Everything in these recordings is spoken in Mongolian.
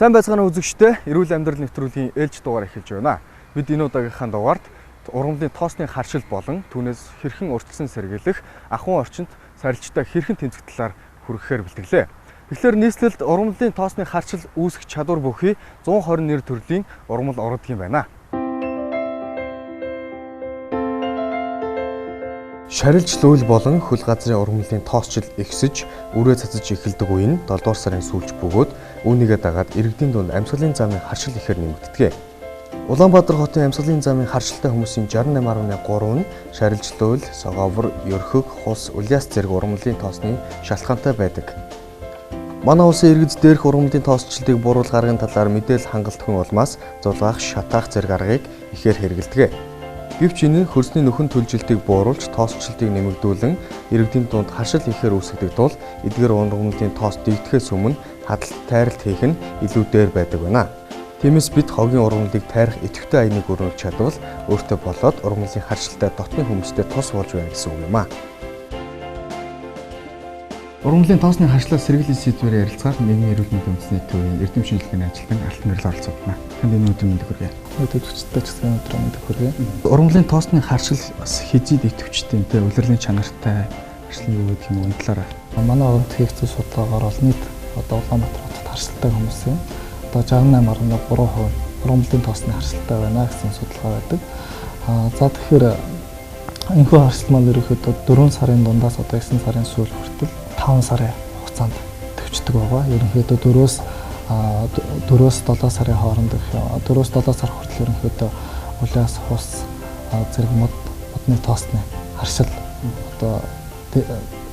Сайн байцгаана үзэгчдээ, эрүүл амьдрал нэвтрүүлгийн ээлж дугаар эхэлж байна. Бид энэ удаагийнхаа дугаард ургамлын тоосны харшил болон түүнээс хэрхэн урьдчилан сэргийлэх, ахуйн орчинд сарилжтай хэрхэн тэмцэх талаар хүргэхээр бэлтгэлээ. Тэгэхээр нийслэлд ургамлын тоосны харшил үүсгэх чадвар бүхий 120 нэр төрлийн ургамал ордог юм байна. Шарилжлуул болон хөл газрын ургамлын тоосчил ихсэж, үрээ цацаж эхэлдэг үе нь 7 дугаар сарын сүүлч бөгөөд үүнийгээ дагаад иргэдийн дунд амьсгалын замын харшил ихээр нэмэгддэг. Улаанбаатар хотын амьсгалын замын харшилтай хүмүүсийн 68.3% нь шарилжлуул, согоовор, ерхөг, хус, улиас зэрэг ургамлын тоосны шалтгаантай байдаг. Манай улсын иргэд дээрх ургамлын тоосчлтыг буруул гаргын талаар мэдээлэл хангалтгүй улмаас зулгаах, шатаах зэрэг аргыг ихээр хэрэгэлдэг. Гэвч энэ хөрсний нөхөн төлжилтийг бууруулж тоосчлтыг нэмэгдүүлэн иргэдийн дунд харшил ихээр үүсгдэг тул эдгээр ургамлын тоос дэгдэхээс өмнө хадалт тайралт хийх нь илүү дээр байдаг байна. Тиймээс бид хогийн ургамлыг тайрах идэвхтэй аяныг өргөх чадвал өөртөө болоод ургамлын харшилтай дотны хүмүүстэй тос болж байна гэсэн үг юм аа. Ургамлын тоосны харшлаа сэргийлэх сэдвээр ярилцахаар нийгмийн эрүүл мэндийн үндэсний төвийн эрдэм шинжилгээний ажилтан Алтан Мэрэл оролцож байна. Танд энэ өдөр мэндийг хүргэе. Өдөржтэй ч гэсэн өдөр мэндийг хүргэе. Ургамлын тоосны харшил бас хизээд идэвхжтэй те улирлын чанартай харшил юу гэдэг юм уу энэ талаараа. Манай орнд хийгдсэн судалгаагаар бол нийт одоо Улаанбаатар хотод харшилтай хүмүүсийн одоо 68.3% ургамлын тоосны харшилтай байна гэсэн судалгаа байдаг. За тэгэхээр энэхүү харшил маань ерөнхийдөө 4 сарын дундаас одоо 9 сарын сүүл хүртэл 5 сарын хугацаанд төвчдөг байгаа. Ерөнхийдөө 4-өөс 7 сарын хооронд 4-өөс 7 сар хүртэл ерөнхийдөө улиас, хус зэрэг модны тоосны харшил одоо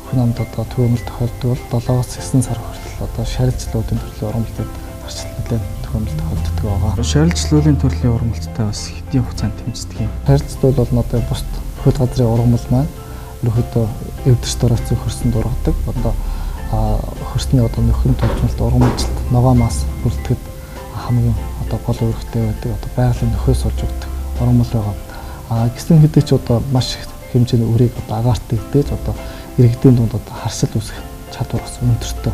хүн амд одоо төвөмөл тохиолддог бол 7-оос 9 сар хүртэл одоо шарилжлуулын төрлийн ургамлын харшил нэлээд төвөмөл тохиолддог байгаа. Шарилжлуулын төрлийн ургамлтай бас хэдийн хугацаанд тэмцдэг юм. Шарилжлуул бол одоо бусд хөл газрын ургамал маань ерөнхийдөө эвдэрч дурацсан хөрсөнд ургадаг. Одоо хөрсний одоо нөхөн төлжмөлт ургамалжилт ногоомаас бүртгэд хамгийн одоо гол үүрэгтэй байдаг. Одоо байгалийн нөхөөс олж өгдөг ургамал байгаа. Гэсэн хэдий ч одоо маш их хэмжээний үрийг одоо агаарт игдээж одоо иргэдийн дунд одоо харшил үүсгэх чадвар бас өндөртэй.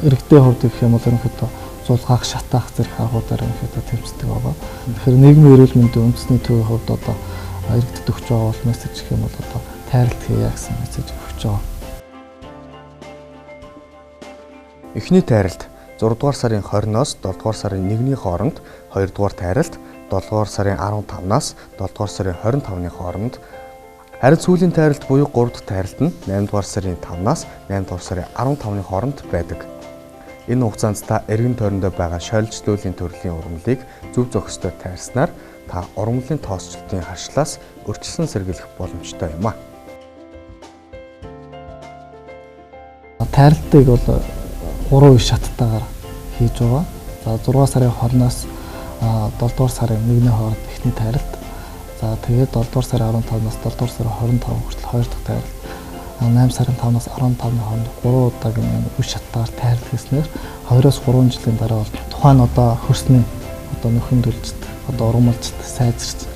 Иргэдийн хувьд гэх юм бол ерөнхийдөө зулгаах, шатаах зэрэг аргуудаар ерөнхийдөө тэмцдэг байгаа. Тэгэхээр нийгмийн эрүүл мэндийн үндэсний төвийн хувьд одоо иргэдэд өгч байгаа бол мессеж гэх юм бол одоо тайралт хийе гэсэн мессеж өгч байгаа. Эхний тайралт 6 дугаар сарын 20-оос 7 дугаар сарын 1-ний хооронд, 2 дугаар тайралт 7 дугаар сарын 15-наас 7 дугаар сарын 25-ны хооронд, харин сүүлийн тайралт буюу 3 дахь тайралт нь 8 дугаар сарын 5-наас 8 дугаар сарын 15-ны хооронд байдаг. Энэ хугацаанд та эргэн тойрондоо байгаа шарилжлуулын төрлийн ургамлыг зөв зохистой тайрснаар та ургамлын тоосчлтын харшлаас урьдчилан сэргийлэх боломжтой юм а. Тайралтыг бол 3 шаттайгаар хийж байгаа. За 6 сарын 20-наас 7 дугаар сарын 1-ний хооронд эхний тайралт. За тэгээд 7 дугаар сарын 15-наас 7 дугаар сарын 25 хүртэл 2 дахь тайралт. 8 сарын 5-наас 15-ны хооронд 3 удаагийн үе шаттайгаар тайралт хийснээр 2-оос 3 жилийн дараа бол тухайн одоо хөрсний одоо нөхөн төлжилт одоо ургамалжилт сайжирч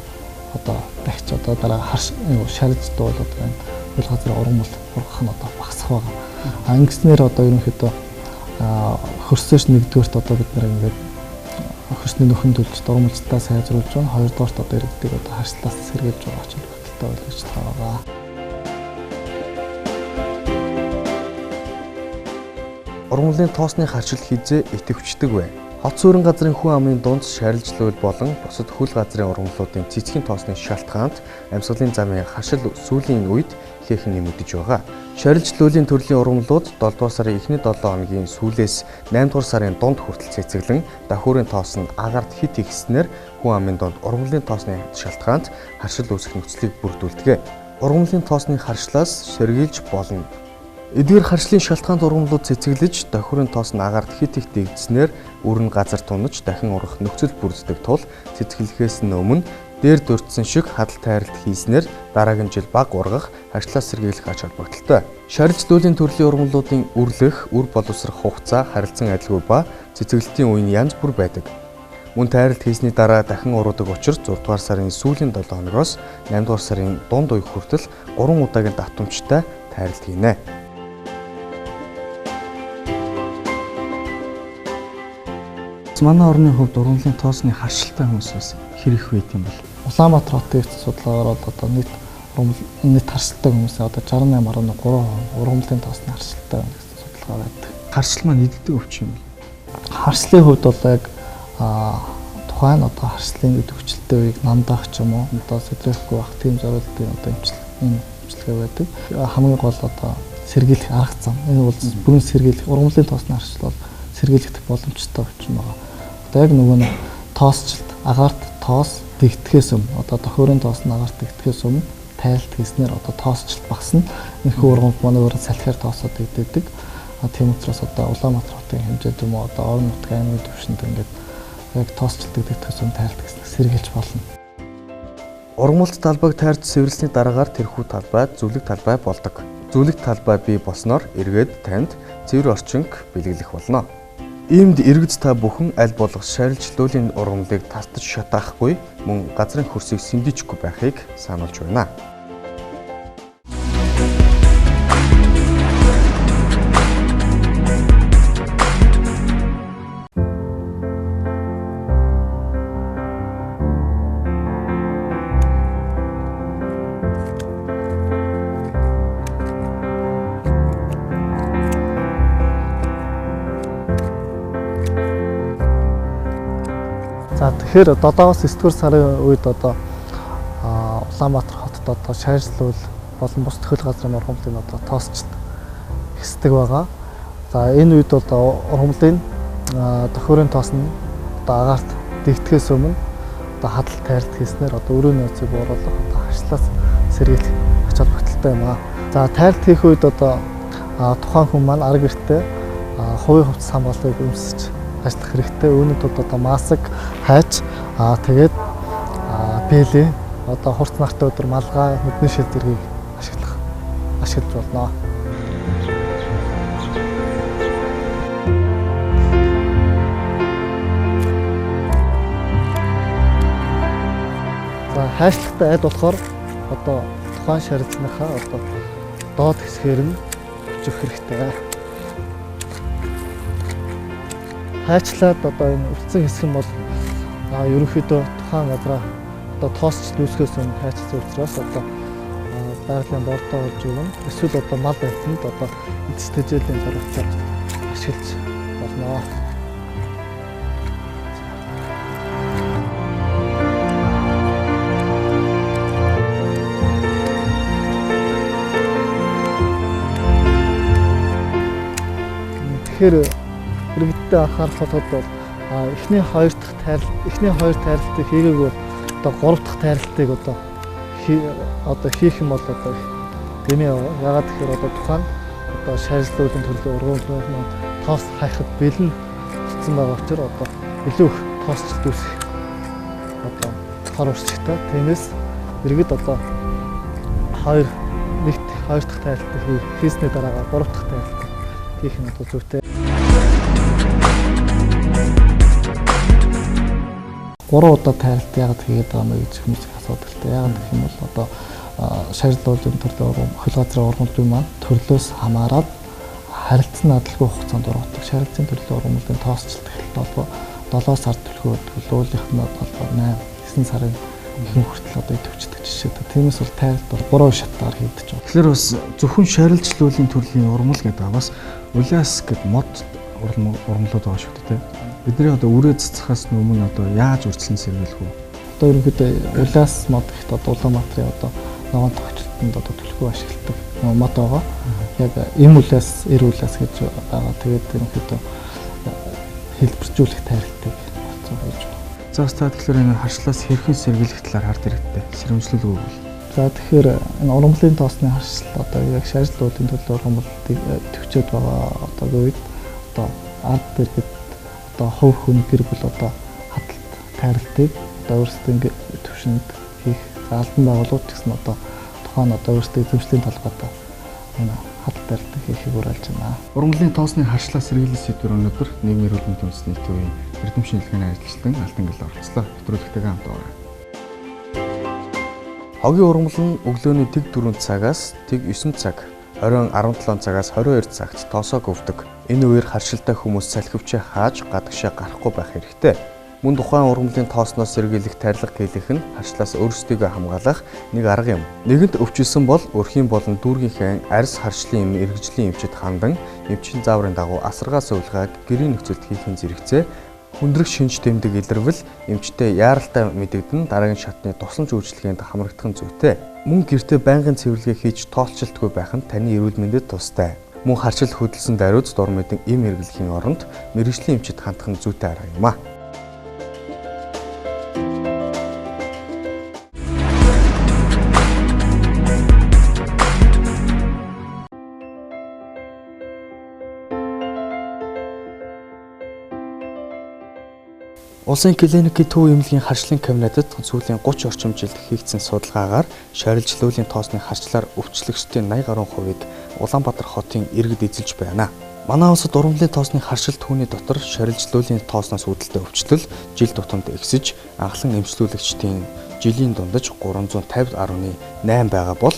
одоо дахиж одоо дараа шарилжлуул одоо энэ хөл газрын ургамал ургах нь одоо багасах байгаа. Ингэснээр одоо ерөнхийдөө хөрсөөш 1-дүгээрт одоо бид нэр ингээд хөрсний нөхөн төлжилт ургамалжилтаа сайжруулж байна. 2-дугаарт одоо иргэдийг одоо харшлаас сэргийлж байгаа ч хөлтөлтэй ойлгож байгаа. Ургамлын тоосны харшил хизээ идэвхждэг вэ? Хот суурин газрын хүн амын дунд шарилжлуул болон бусад хөл газрын ургамлуудын цэцгийн тоосны шалтгаанд амьсгалын замын харшил сүүлийн үед ихээхэн нэмэгдэж байгаа. Шарилжлуулийн төрлийн ургамлууд 7 дугаар сарын эхний 7 хоногийн сүүлээс 8 дугаар сарын дунд хүртэл цэцэглэн давхуурын тоос нь агаарт хит ихснээр хүн амын дунд ургамлын тоосны шалтгаанд харшил үүсэх нөхцөлийг бүрдүүлдэг. Ургамлын тоосны харшлаас сэргийлж болно. Эдгээр харшлын шалтгаанд ургамлууд цэцэглэж давхуурын тоос нь агаарт хит их дэгдснээр үрэн газар тунаж дахин ургах нөхцөл бүрддэг тул цэцгэлэхээс өмнө дээр дурдсан шиг хадалт тайралт хийснээр дараагийн жил баг ургах, харшлаас сэргийлэх ач холбогдолтой. Шарилжлуулын төрлийн ургамлуудын үрлэх, үр боловсрох хугацаа харилцан адилгүй ба цэцэглэлтийн үе нь янз бүр байдаг. Мөн тайралт хийсний дараа дахин ургадаг учраас 6 дугаар сарын сүүлийн 7 хоногоос 8 дугаар сарын дунд үе хүртэл 3 удаагийн давтамжтай тайралт хийнэ. Манай орны хувьд ургамлын тоосны харшилтай хүмүүс бас хэр их байт юм бол. Улаанбаатар хотын эцэс судалгаагаар бол одоо нийт харшилтай хүмүүсийн одоо 68.3% ургамлын тоосны харшилтай байна гэсэн судалгаа байдаг. Харшил маань иддэг өвч юм бол. Харшлын хувьд бол яг тухайн одоо харшлын идэвхжэлтэй үеийг намдаах ч юм уу одоо сэтрээхгүй бах тийм зорилтын одоо имчилгээ байдаг. Хамгийн гол одоо сэргийлэх арга зам. Энэ бол бүрэн сэргийлэх ургамлын тоосны харшил бол сэргийлэх боломжтой өвчин байгаа. Одоо яг нөгөө нь тоосчлт агаарт тоос дэгдэхээс өмнө одоо тохиурын тоос нь агаарт дэгдэхээс өмнө тайлт хийснээр одоо тоосчлт багасна. Энэхүү ургамл манай өөрөөр салхиар тоосоод дэгддэг. Тийм учраас одоо Улаанбаатар хотын хэмжээд юм уу одоо орон нутгийн аймгийн түвшинд ингээд яг тоосчлт дэгдэхээс өмнө тайлт хийснээр сэргийлж болно. Ургамалт талбайг тайрч сэвэрлсэний дараагаар тэрхүү талбай зүлэг талбай болдог. Зүлэг талбай бий болсноор эргээд танд цэвэр орчинг бэлгэлэх болно. Иймд эргэц та бүхэн аль болох шарилжлуулын ургамлыг талтаж шатаахгүй мөн газрын хөрсийг сэмдээчихгүй байхыг сануулж байна. За тэгэхээр 7-оос 9-р сарын үед одоо Улаанбаатар хотод одоо шааржлуул болон бус төхөл газрын ургамлын одоо тоосчд хэсдэг байгаа. За энэ үед одоо ургамлын тохиурын тоос нь одоо агаарт дэгдэхээс өмнө одоо хадалт тайралт хийснээр одоо өрөөний нөөцийг бууруулах одоо харшлаас сэргийлэх ач холбогдолтой юм аа. За тайралт хийх үед одоо тухайн хүн маань арга гэртээ хувийн хувцас хамгаалалтыг өмсөж ажиллах хэрэгтэй. Үүний тулд одоо маск хайж тэгээд бэлээ одоо хурц нартай өдөр малгай нүдний шил зэргийг ашиглаж болно. За хайшлагтай айд болохоор одоо тухайн шарилжныхаа одоо доод хэсгээр нь өчөх хэрэгтэй. Хайчлаад одоо энэ өвцөн хэсэг нь бол ерөнхийдөө тухайн газраа одоо тоосч дүүсгээс өмнө хайчсан учраас одоо байгалийн бордоо болж өгнө. Эсвэл одоо мал барилтанд одоо эцэстежээлийн зорилгоор ашиглаж болно. Тэгэхээр иргэдтэй анхаарах бол эхний хоёр дахь тайралтыг хийгээгүй одоо гурав дахь тайралтыг одоо хийх юм бол одоо гэмээ яваа. Ягаад гэхээр одоо тухайн одоо шааржлуулын төлөө ургамлын тоос хайхад бэлэн болсон байгаа учраас одоо илүү их тоосчлт үүсэх одоо тор урчигтай. Тиймээс иргэд одоо хоёр дахь тайралтыг хийсний дараагаар гурав дахь тайралтыг хийх нь одоо зүйтэй. 3 удаа тайралт яагаад хийгээд байгаа мэй гэж хүмүүс асуудаг л дээ. Яагаад гэх юм бол одоо шаардлуулын төрлөө хөл газрын ургамлын маань төрлөөс хамаарат харилцан надлгүй хугацаанд ургадаг. Шаардлын төрлөө ургамлын тоосчлт эхэлт бол 7 сар төлхөө уулынх нь бол 8-9 сарын ихэнх хүртэл одоо идэвхждэг жишээ. Тиймээс бол тайралт бол 3 шатаар хийгдэж байна. Тэгэхээр бас зөвхөн шаарилжлуулын төрлийн ургамал гэдэг байгаа бас улаас гэд мод ургамлууд байгаа шүү дээ. Бидний одоо үрээ цэцхээс өмнө одоо яаж үргэлжлэн сэргийлэх вэ? Одоо ерөнхийдөө улаас мод гэхэд одоо Улаанбаатарын одоо ногоон тогтолтод одоо төлхөө ашигладаг мод байгаа. Яг эм улаас, эр улаас гэж байгаа. Тэгээд ерөнхийдөө хэлбэржүүлэх тайралтыг хийж байна. За та тэгэхээр энэ харшлаас хэрхэн сэргийлэх талаар хард хэрэгтэй. Сэрэмжлүүлэг өгвөл. За тэгэхээр энэ ургамлын тоосны харшил одоо яг шаардлуудын төлөө ургамлыг төвчөөд байгаа одоо үед одоо ард иргэд одоо хувь хүн гэр бүл одоо хадалт тайралтыг одоо өөрсдийн төвшөнд хийх албан байгууллагууд гэсэн одоо тухайн одоо өөрсдийн эзэмшлийн талбайд энэ хадалт тайралтыг хийхийг уриалж байна. Ургамлын тоосны харшлаа сэргийлэх сэдвэр өнөөдөр нийгмийн эрүүл мэндийн үндэсний төвийн эрдэм шинжилгээний ажилтан Алтан гэл оролцлоо. Нэвтрүүлэгтэйгээ хамт байгаа. Хогийн ургамал нь өглөөний тэг 4 цагаас тэг 9 цаг, оройн 17 цагаас 22 цагт тоосоо өвдөг. Энэ үеэр харшилтай хүмүүс салхивчаа хааж гадагшаа гарахгүй байх хэрэгтэй. Мөн тухайн ургамлын тоосноос сэргийлэх тарилга хийх нь харшлаас өөрсдийгөө хамгаалах нэг арга юм. Нэгэнт өвчлсөн бол өрхийн болон дүүргийнхээ арьс харшлын эргэжлийн эмчит хандан эмчийн зааврын дагуу асаргаа суулгааг гэрийн нөхцөлд хийхин зэрэгцээ хүндрэх шинж тэмдэг илэрвэл эмчтэй яаралтай мэдэгдэн дараагийн шатны тусламж үйлчилгээнд хамрагдах нь зүйтэй. Мөн гэртээ байнгын цэвэрлэгээ хийж тоолцолтгүй байх нь таны эрүүл мэндэд тустай. Мөн харшил хөдөлсөн даруйд дор мэдэн эм эргэлхийн оронд мэргэжлийн эмчит хандах нь зүйтэй арга юм а. Улсын клиникийн төв эмнэлгийн харшлын кабинетад сүүлийн 30 орчим жилд хийгдсэн судалгаагаар шарилжлуулын тоосны харчлаар өвчлөгчдийн 80 гаруй хувийг Улаанбаатар хотын иргэд эзэлж байна. Манай улсад ургамлын тоосны харшил түүний дотор шарилжлуулын тоосноос үүдэлтэй өвчлөл жил тутамд ихсэж анхлан эмчлүүлэгчдийн жилийн дундаж 350.8 байгаа бол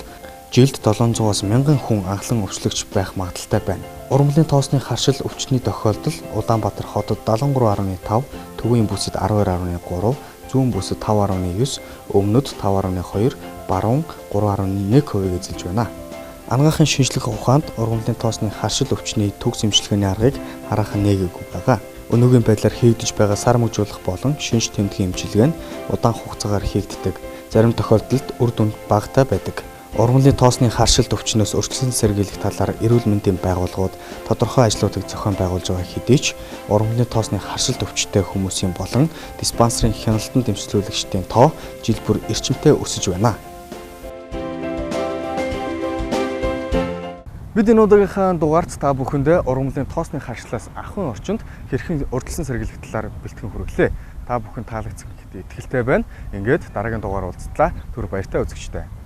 жилд 700-аас 1000 хүн анхлан өвчлөгч байх магадaltaй байна. Ургамлын тоосны харшил өвчтний тохиолдол Улаанбаатар хотод 73.5, Төвийн бүсэд 12.3, Зүүн бүсэд 5.9, Өмнөд 5.2, Баруун 3.1% эзэлж байна. Анагаахын шинжлэх ухаанд ургамлын тоосны харшил өвчний төгс эмчилгээний аргыг хараахан нээгээгүй байгаа. Өнөөгийн байдлаар хийгдэж байгаа сар мөжүүлэх болон шинж тэмдгийн эмчилгээ нь удаан хугацаагаар хийгддэг. Зарим тохиолдолд үр дүн багатай байдаг. Ургамлын тоосны харшилт өвчнөөс өрчлөн сэргийлэх талаар эрүүл мэндийн байгууллагууд тодорхой ажлуудыг зохион байгуулж байгаа хэдий ч ургамлын тоосны харшилт өвчтэй хүмүүсийн болон диспансерын хяналтанд эмчлүүлэгчдийн тоо жил бүр эрчимтэй өсөж байна. Бид энэ удаагийнхаа дугаарт та бүхэндээ ургамлын тоосны харшлаас ахуйн орчинд хэрхэн урьдчилан сэргийлэх талаар бэлтгэн хүргэлээ. Та бүхэн таалагдсан гэдэгт итгэлтэй байна. Ингээд дараагийн дугаар уулзтлаа. Түр баяртай үзэгчтэй.